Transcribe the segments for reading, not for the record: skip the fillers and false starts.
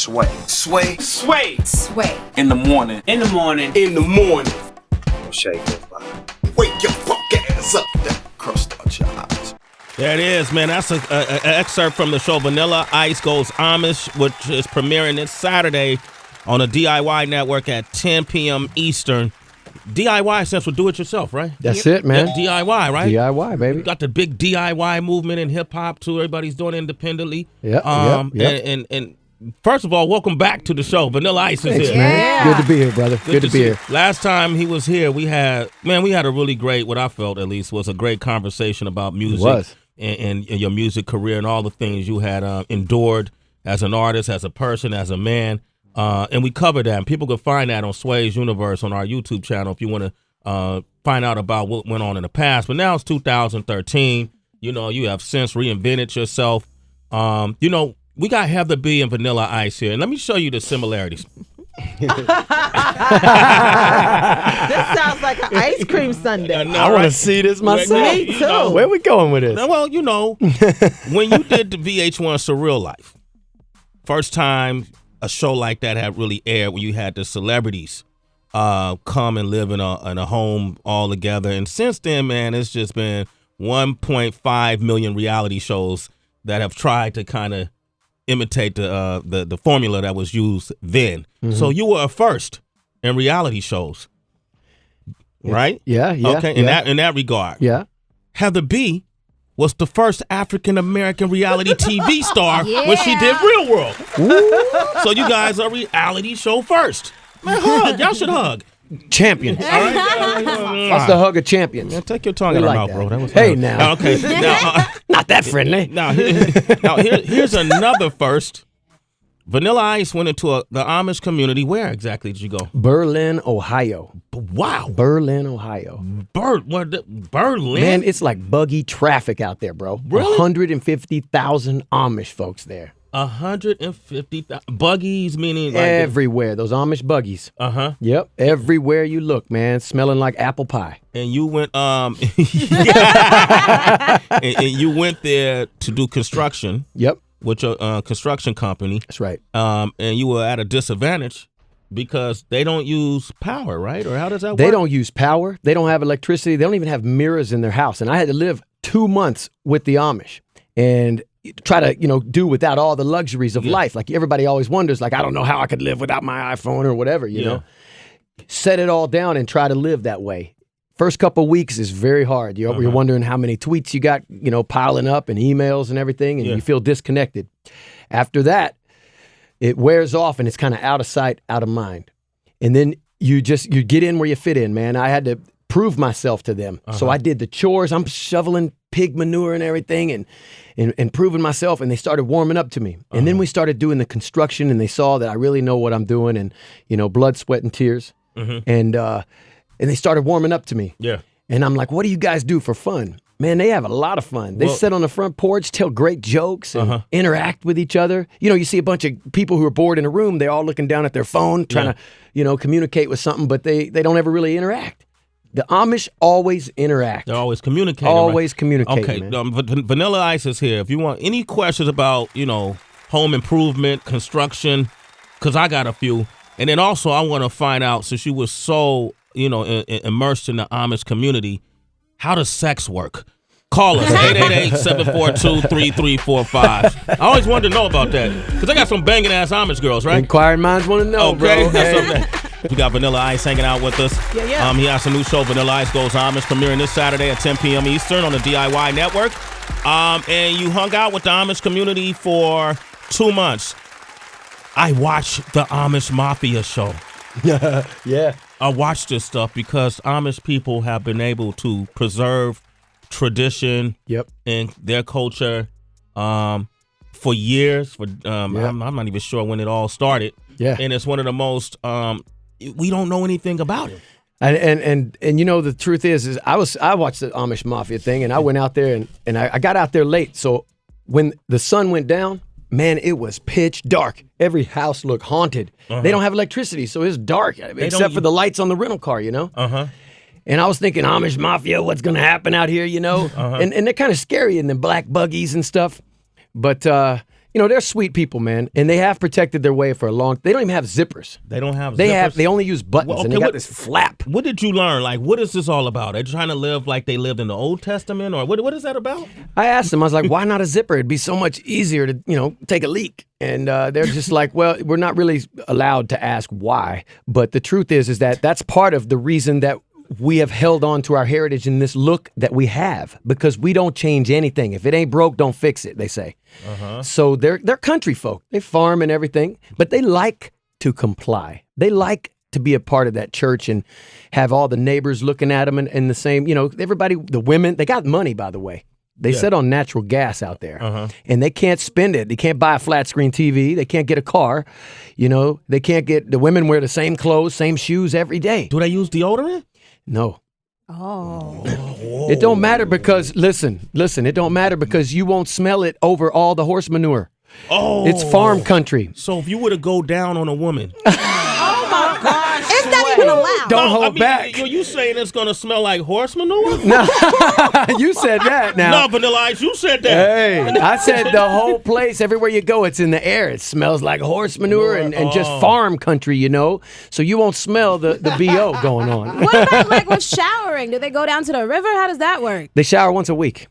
Sway. Sway. Sway. Sway. In the morning. In the morning. In the morning. Shake goes by. Wake your fuck ass up. That crust out your eyes. There it is, man. That's an excerpt from the show Vanilla Ice Goes Amish, which is premiering this Saturday on the DIY network at 10 p.m. Eastern. DIY stands for do it yourself, right? That's it, man. Yeah, DIY, right? DIY, baby. We got the big DIY movement in hip hop too. Everybody's doing it independently. Yep. And first of all, welcome back to the show. Vanilla Ice is Thanks, here. man. Yeah. Good to be here, brother. Good to be here. Last time he was here, we had a really great, what I felt at least, was a great conversation about music. It was. And your music career and all the things you had endured as an artist, as a person, as a man. And we covered that. And people can find that on Sway's Universe on our YouTube channel if you want to find out about what went on in the past. But now it's 2013. You know, you have since reinvented yourself. We got Heather B and Vanilla Ice here. And let me show you the similarities. This sounds like an ice cream sundae. I want to see this myself. Me too. Where we going with this? Well, when you did the VH1 Surreal Life, first time a show like that had really aired, when you had the celebrities come and live in a home all together. And since then, man, it's just been 1.5 million reality shows that have tried to kind of imitate the formula that was used then. Mm-hmm. So you were a first in reality shows, right? Yeah. Okay, in that regard. Yeah. Heather B was the first African American reality TV star when she did Real World. So you guys are reality show first. Man, hug. Y'all should hug. Champions. All right. That's the hug of champions. Yeah, take your tongue out of like mouth, that. bro. That was Hey, hard. now. Okay. Now, Not that friendly. here's another first. Vanilla Ice went into the Amish community. Where exactly did you go? Berlin, Ohio. Wow. Berlin, Ohio. Berlin? Man, it's like buggy traffic out there, bro. Really? 150,000 Amish folks there. 150,000 buggies, meaning like Everywhere. Those Amish buggies. Yep. Everywhere you look, man. Smelling like apple pie. And you went and you went there to do construction. Yep. With your construction company. That's right. And you were at a disadvantage because they don't use power, right? Or how does that work? They don't use power. They don't have electricity. They don't even have mirrors in their house. And I had to live 2 months with the Amish and try to, do without all the luxuries of life. Like everybody always wonders, like, I don't know how I could live without my iPhone or whatever, you know. Set it all down and try to live that way. First couple of weeks is very hard. You're wondering how many tweets you got, piling up and emails and everything, and you feel disconnected. After that, it wears off and it's kind of out of sight, out of mind. And then you get in where you fit in, man. I had to prove myself to them. So I did the chores. I'm shoveling pig manure and everything and proving myself, and they started warming up to me. And then we started doing the construction, and they saw that I really know what I'm doing, and, blood, sweat, and tears. And they started warming up to me. Yeah. And I'm like, what do you guys do for fun? Man, they have a lot of fun. They sit on the front porch, tell great jokes, and interact with each other. You see a bunch of people who are bored in a room. They're all looking down at their phone, trying to, communicate with something, but they don't ever really interact. The Amish always interact. They're always communicating. Always right? communicating. Okay, Vanilla Ice is here. If you want any questions about, home improvement, construction, because I got a few. And then also I want to find out, since you were so, immersed in the Amish community, how does sex work? Call us, 888-742-3345. I always wanted to know about that, because I got some banging-ass Amish girls, right? Inquiring minds want to know, bro. Hey. We got Vanilla Ice hanging out with us. Yeah. He has a new show, Vanilla Ice Goes Amish, premiering this Saturday at 10 p.m. Eastern on the DIY network. And you hung out with the Amish community for 2 months. I watched the Amish Mafia show. Yeah. I watched this stuff because Amish people have been able to preserve tradition and their culture for years. I'm not even sure when it all started. Yeah. And it's one of the most, we don't know anything about it. And the truth is I watched the Amish Mafia thing, and I went out there and I got out there late. So when the sun went down, man, it was pitch dark. Every house looked haunted. They don't have electricity, so it's dark, except for the lights on the rental car, And I was thinking, Amish Mafia, what's going to happen out here, And they're kind of scary in the black buggies and stuff. But, they're sweet people, man, and they have protected their way for a long. They don't even have zippers. They don't have. They zippers? They only use buttons, Well, and okay, they got this flap. What did you learn? Like, what is this all about? Are they trying to live like they lived in the Old Testament, or what is that about? I asked them. I was like, "Why not a zipper? It'd be so much easier to, take a leak." And they're just like, "Well, we're not really allowed to ask why." But the truth is that that's part of the reason that we have held on to our heritage in this look that we have, because we don't change anything. If it ain't broke, don't fix it, they say. So they're country folk. They farm and everything, but they like to comply. They like to be a part of that church and have all the neighbors looking at them and the same, everybody, the women, they got money, by the way. They sit on natural gas out there, and they can't spend it. They can't buy a flat screen TV. They can't get a car. They can't get, the women wear the same clothes, same shoes every day. Do they use deodorant? No. Oh. It don't matter because, listen, it don't matter because you won't smell it over all the horse manure. Oh. It's farm country. So if you were to go down on a woman. Oh my gosh. Is that even allowed? Don't hold back. You saying it's going to smell like horse manure? No, you said that now. No, Vanilla Ice, you said that. Hey, I said the whole place, everywhere you go, it's in the air. It smells like horse manure and just farm country, So you won't smell the BO going on. What about like with showering? Do they go down to the river? How does that work? They shower once a week.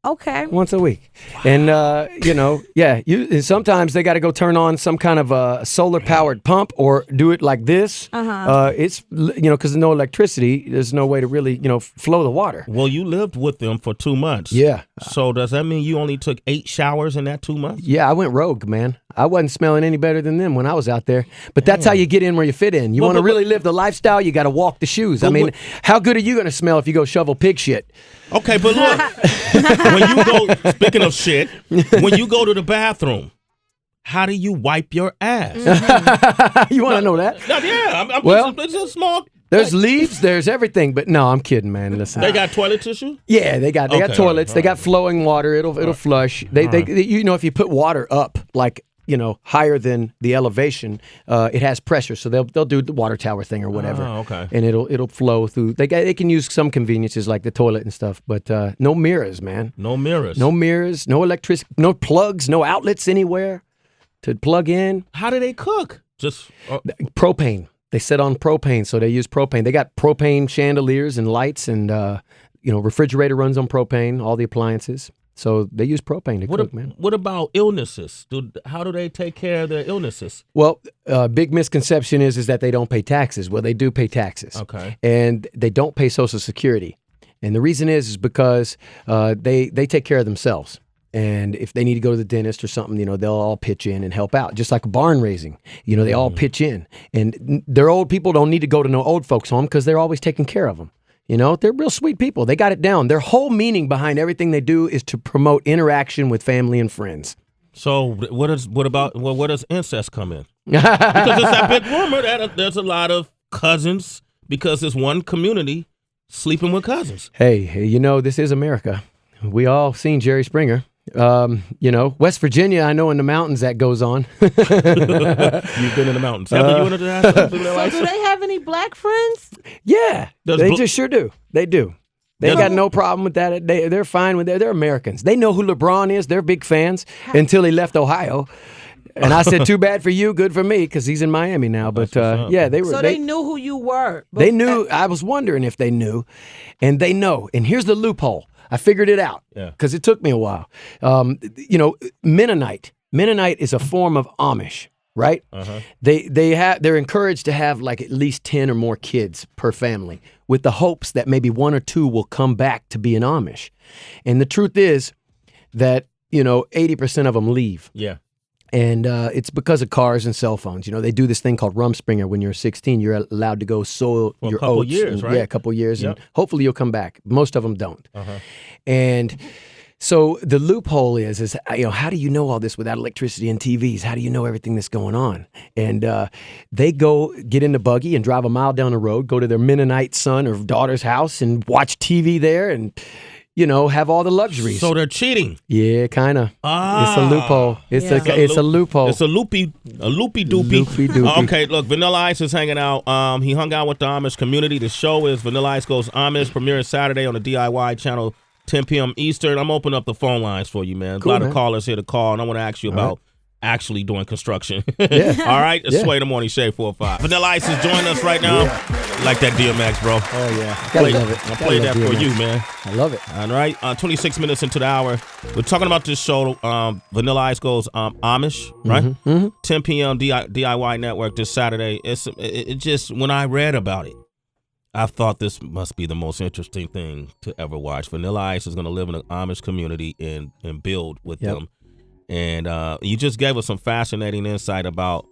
Okay. Once a week. And, and sometimes they got to go turn on some kind of a solar-powered pump or do it like this. It's, because there's no electricity. There's no way to really, flow the water. Well, you lived with them for 2 months. Yeah. So does that mean you only took 8 showers in that 2 months? Yeah, I went rogue, man. I wasn't smelling any better than them when I was out there. But that's how you get in where you fit in. You want to really live the lifestyle, you got to walk the shoes. How good are you going to smell if you go shovel pig shit? Okay, but look, when you go, speaking of shit, when you go to the bathroom, how do you wipe your ass? You want to know that? No, yeah, it's a small. There's leaves, there's everything, but no, I'm kidding, man. Listen, they got toilet tissue. Yeah, they got toilets. They got flowing water. It'll flush. They if you put water up like higher than the elevation, it has pressure, so they'll do the water tower thing or whatever. Oh, okay. And it'll flow through. They can use some conveniences like the toilet and stuff, but no mirrors, man. No mirrors. No mirrors. No electricity. No plugs. No outlets anywhere to plug in. How do they cook? Just propane. They sit on propane, so they use propane. They got propane chandeliers and lights, and refrigerator runs on propane. All the appliances. So they use propane to cook, man. What about illnesses? How do they take care of their illnesses? Well, big misconception is that they don't pay taxes. Well, they do pay taxes. Okay. And they don't pay Social Security. And the reason is because they take care of themselves. And if they need to go to the dentist or something, they'll all pitch in and help out. Just like barn raising, they all pitch in. And their old people don't need to go to no old folks home because they're always taking care of them. They're real sweet people. They got it down. Their whole meaning behind everything they do is to promote interaction with family and friends. So where does incest come in? Because it's that big rumor that there's a lot of cousins because there's one community sleeping with cousins. Hey, this is America. We all seen Jerry Springer. West Virginia, I know in the mountains that goes on. You've been in the mountains. You wanted to ask something So do they have any black friends? Yeah, they just sure do. They do. They got no problem with that. They're fine with that. They're Americans. They know who LeBron is. They're big fans until he left Ohio. And I said, too bad for you, good for me, because he's in Miami now. But they were. So they knew who you were. They knew. I was wondering if they knew, and they know. And here's the loophole. I figured it out because it took me a while. Mennonite. Mennonite is a form of Amish, right? They're encouraged to have like at least 10 or more kids per family, with the hopes that maybe 1 or 2 will come back to be an Amish. And the truth is that 80% of them leave. Yeah. And it's because of cars and cell phones. They do this thing called Rumspringer. When you're 16, you're allowed to go sow your oats. A couple years, right? Yeah, a couple years. Yep. And hopefully you'll come back. Most of them don't. And so the loophole is how do you know all this without electricity and TVs? How do you know everything that's going on? And they go get in the buggy and drive a mile down the road, go to their Mennonite son or daughter's house and watch TV there and have all the luxuries. So they're cheating. Yeah, kind of. It's a loophole. It's a loophole. It's a loopy doopy. Loopy doopy. Okay, look, Vanilla Ice is hanging out. He hung out with the Amish community. The show is Vanilla Ice Goes Amish, premiering Saturday on the DIY channel 10 p.m. Eastern. I'm opening up the phone lines for you, man. Cool, a lot man. of callers here to call, and I want to ask you about actually doing construction. Yeah. All right? It's Yeah. Sway the Morning Shade 405. Vanilla Ice is joining us right now. Like that DMX, bro. Oh, yeah. Gotta love it. I Gotta played love that for DMX. you, man. I love it. All right, 26 minutes into the hour. We're talking about this show. Vanilla Ice goes Amish, right? 10 p.m. DIY Network this Saturday. It just, when I read about it, I thought this must be the most interesting thing to ever watch. Vanilla Ice is going to live in an Amish community and build with them. And you just gave us some fascinating insight about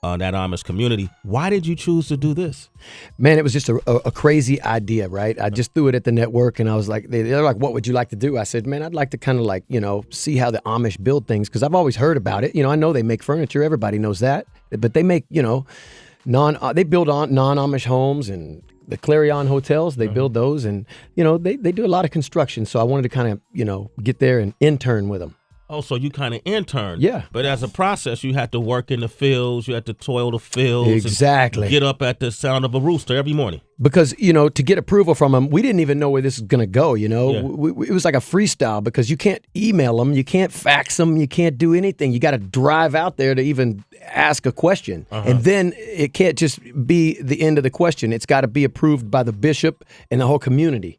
that Amish community. Why did you choose to do this? Man, it was just a crazy idea, right? I just threw it at the network, and I was like, they're like, what would you like to do? I said, man, I'd like to kind of like, see how the Amish build things, because I've always heard about it. I know they make furniture. Everybody knows that. But they make, they build on non-Amish homes and the Clarion hotels. They build those, and, they do a lot of construction. So I wanted to kind of, get there and intern with them. Oh, so you kind of interned. Yeah. But as a process, you had to work in the fields. You had to toil the fields. Exactly. And get up at the sound of a rooster every morning. Because, to get approval from them, we didn't even know where this is going to go, It was like a freestyle, because you can't email them, you can't fax them, you can't do anything. You got to drive out there to even ask a question. And then it can't just be the end of the question. It's got to be approved by the bishop and the whole community.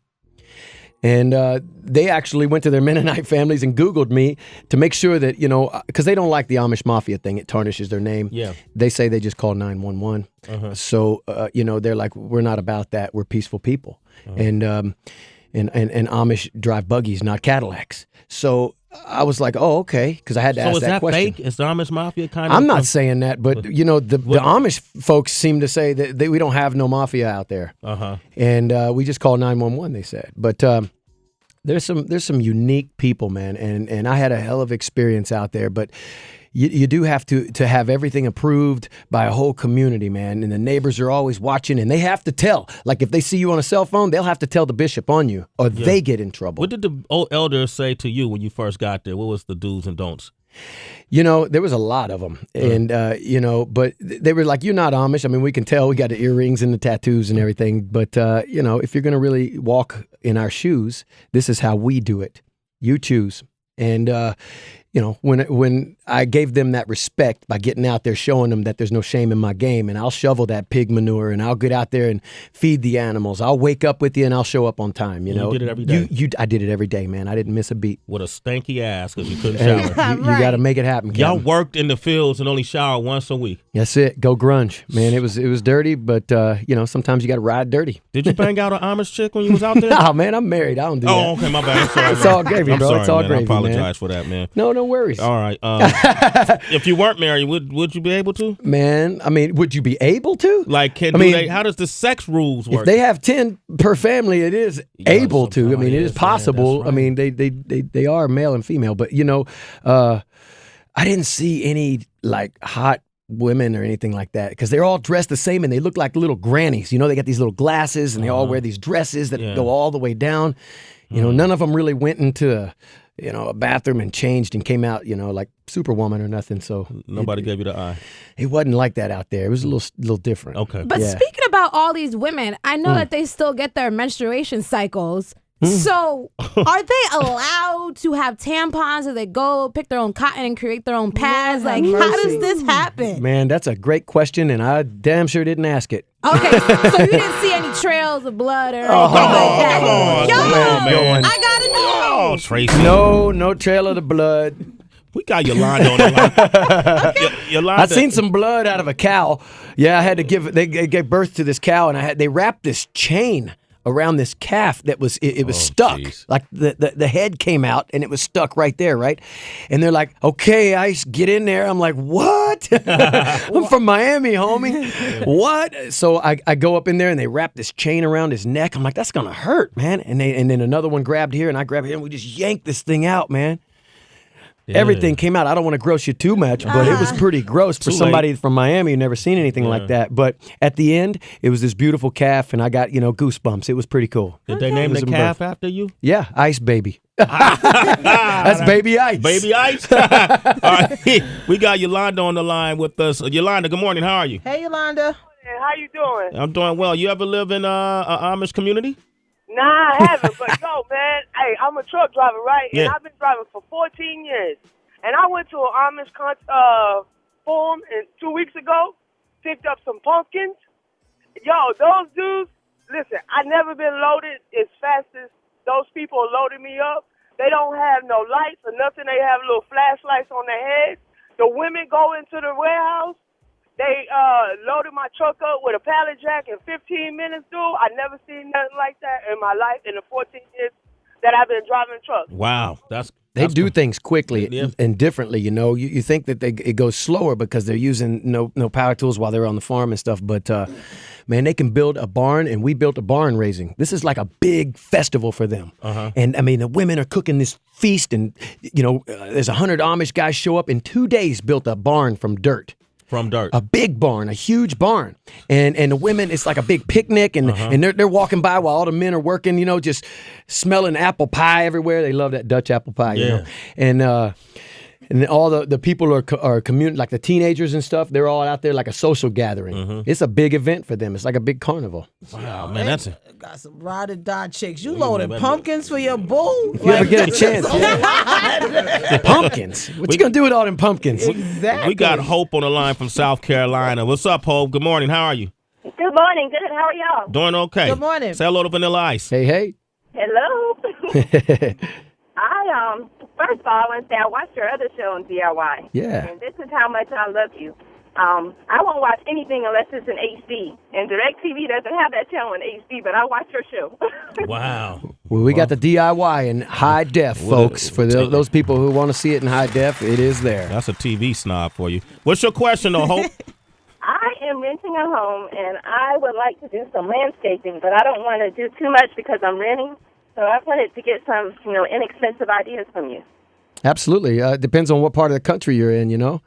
And they actually went to their Mennonite families and Googled me to make sure that, because they don't like the Amish Mafia thing. It tarnishes their name. Yeah. They say they just call 911. So, they're like, we're not about that. We're peaceful people. And Amish drive buggies, not Cadillacs. So I was like, oh, okay, because I had to ask that question. So is that fake? Is the Amish Mafia kind of? I'm not saying that, but, the Amish folks seem to say that we don't have no mafia out there. And we just call 911, they said. But there's some unique people, man, and I had a hell of experience out there. But you do have to have everything approved by a whole community, man. And the neighbors are always watching, and they have to tell. Like, if they see you on a cell phone, they'll have to tell the bishop on you, or they get in trouble. What did the old elders say to you when you first got there? What was the do's and don'ts? There was a lot of them. And, but they were like, you're not Amish. I mean, we can tell. We got the earrings and the tattoos and everything. But, if you're going to really walk in our shoes, this is how we do it. You choose. And, when I gave them that respect by getting out there, showing them that there's no shame in my game, and I'll shovel that pig manure, and I'll get out there and feed the animals. I'll wake up with you, and I'll show up on time. You did it every day. I did it every day, man. I didn't miss a beat. With a stanky ass because you couldn't shower. You got to make it happen, Kevin. Y'all worked in the fields and only showered once a week. That's it. Go grunge, man. It was dirty, but sometimes you got to ride dirty. Did you bang out an Amish chick when you was out there? Nah, man, I'm married. I don't do that. Oh, okay, my bad. I'm sorry, It's man. all gravy, I'm bro. sorry, It's all man. gravy, I apologize man. for that, man. No worries. All right. If you weren't married, would you be able to? Man, I mean, would you be able to? Like, how does the sex rules work? If they have 10 per family, it is able to. I mean, it is possible. Right. I mean, they are male and female, but I didn't see any like hot women or anything like that, because they're all dressed the same and they look like little grannies. They got these little glasses and they all wear these dresses that go all the way down. None of them really went into a bathroom and changed and came out, like Superwoman or nothing. So Nobody gave you the eye. It wasn't like that out there. It was a little different. Okay. But speaking about all these women, I know that they still get their menstruation cycles. So are they allowed to have tampons, or they go pick their own cotton and create their own pads? Like, how does this happen? Man, that's a great question, and I damn sure didn't ask it. Okay, so you didn't see any trails of blood or anything like that? man. I gotta know. Oh, Tracy. No trail of the blood. We got Yolanda on the line. Yolanda. I seen some blood out of a cow. Yeah, I had to they gave birth to this cow, and they wrapped this chain around this calf that was it was stuck. Geez. Like the head came out and it was stuck right there, right? And they're like, okay, Ice, get in there. I'm like, what? I'm from Miami, homie. What? So I go up in there and they wrap this chain around his neck. I'm like, that's gonna hurt, man. And then another one grabbed here and I grabbed here and we just yanked this thing out, man. Yeah. Everything came out. I don't want to gross you too much, but it was pretty gross for somebody from Miami who never seen anything like that. But at the end, it was this beautiful calf, and I got, goosebumps. It was pretty cool. Did they name the calf after you? Yeah, Ice Baby. That's Baby Ice. Baby Ice. All right. We got Yolanda on the line with us. Yolanda, good morning. How are you? Hey, Yolanda. How you doing? I'm doing well. You ever live in a Amish community? Nah, I haven't. But yo, man, hey, I'm a truck driver, right? And Yeah. I've been driving for 14 years. And I went to an Amish forum 2 weeks ago, picked up some pumpkins. Yo, those dudes, listen, I never been loaded as fast as those people loaded me up. They don't have no lights or nothing. They have little flashlights on their heads. The women go into the warehouse. They loaded my truck up with a pallet jack in 15 minutes, dude. I never seen nothing like that in my life in the 14 years that I've been driving trucks. Wow, They do things quickly Yeah. and differently, you know. You think that it goes slower because they're using no power tools while they're on the farm and stuff. But, man, they can build a barn, and we built a barn raising. This is like a big festival for them. And, I mean, the women are cooking this feast, and, you know, there's 100 Amish guys show up in 2 days, built a barn from dirt. From dirt. A big barn, a huge barn. And the women, it's like a big picnic, and they're walking by while all the men are working, you know, just smelling apple pie everywhere. They love that Dutch apple pie, you know. And all the people are like the teenagers and stuff, they're all out there like a social gathering. It's a big event for them. It's like a big carnival. Wow, man, that's it. Got some ride or die chicks. You loaded pumpkins for your boo? If you ever get a chance, pumpkins. What you gonna do with all them pumpkins? Exactly. We got Hope on the line from South Carolina. What's up, Hope? Good morning. How are you? Good morning. Good. How are y'all? Doing okay. Good morning. Say hello to Vanilla Ice. Hey. Hello. First of all, I want to say I watched your other show on DIY. Yeah. And this is how much I love you. I won't watch anything unless it's in HD. And DirecTV doesn't have that channel in HD, but I watch your show. Wow. Well, we got the DIY in high def, folks. For those people who want to see it in high def, it is there. That's a TV snob for you. What's your question, though, Hope? I am renting a home, and I would like to do some landscaping, but I don't want to do too much because I'm renting. So I wanted to get some, inexpensive ideas from you. Absolutely. Depends on what part of the country you're in, you know.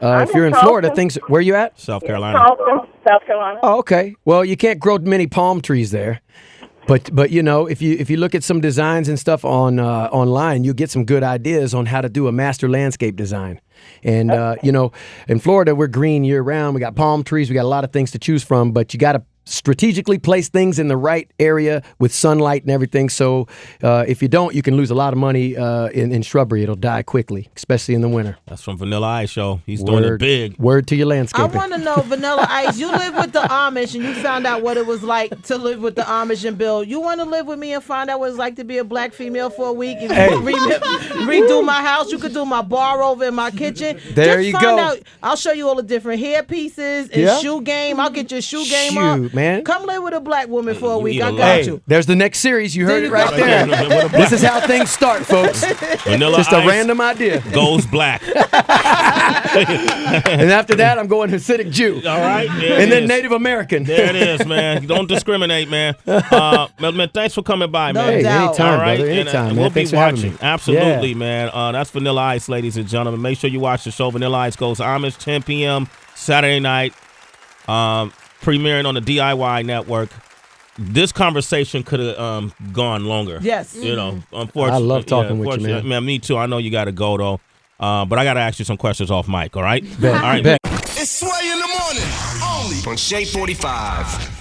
If you're in Charleston. Florida, where you at? South Carolina. Charleston, South Carolina. Oh, okay. Well, you can't grow many palm trees there. But you know, if you look at some designs and stuff online, you get some good ideas on how to do a master landscape design. And in Florida, we're green year round. We got palm trees. We got a lot of things to choose from. But you got to strategically place things in the right area with sunlight and everything. So if you don't, you can lose a lot of money in shrubbery. It'll die quickly, especially in the winter. That's from Vanilla Ice Show. He's doing it big. Word to your I landscaping. want to know, Vanilla Ice, you live with the Amish and you found out what it was like to live with the Amish and Bill. You want to live with me and find out what it's like to be a black female for a week? If you redo my house, you could do my bar over in my kitchen. There Just you find go. Out. I'll show you all the different hair pieces and shoe game. I'll get your shoe game up. Shoot, man. Come live with a black woman for a week. need a I lot. got Hey, you. there's the next series. You heard There it you right go. there. With a black- This is how things start, folks. Vanilla Just a Ice random idea. goes black. And after that, I'm going Hasidic Jew. All right. There And it then is. Native American. There it is, man. Don't discriminate, man. Man, thanks for coming by, No man. Hey, doubt. anytime, All right, brother. and, Anytime, man. we'll be Thanks for having watching. me. Absolutely, Yeah. man. That's Vanilla Ice, ladies and gentlemen. Make sure you watch the show. Vanilla Ice goes Amish 10 p.m. Saturday night, premiering on the DIY network. This conversation could have gone longer. Yes. You know, unfortunately. I love talking with you, unfortunately. man. Me too. I know you got to go, though. But I got to ask you some questions off mic, all right? Bet. All right. Bet. It's Sway in the morning, only On Shade 45.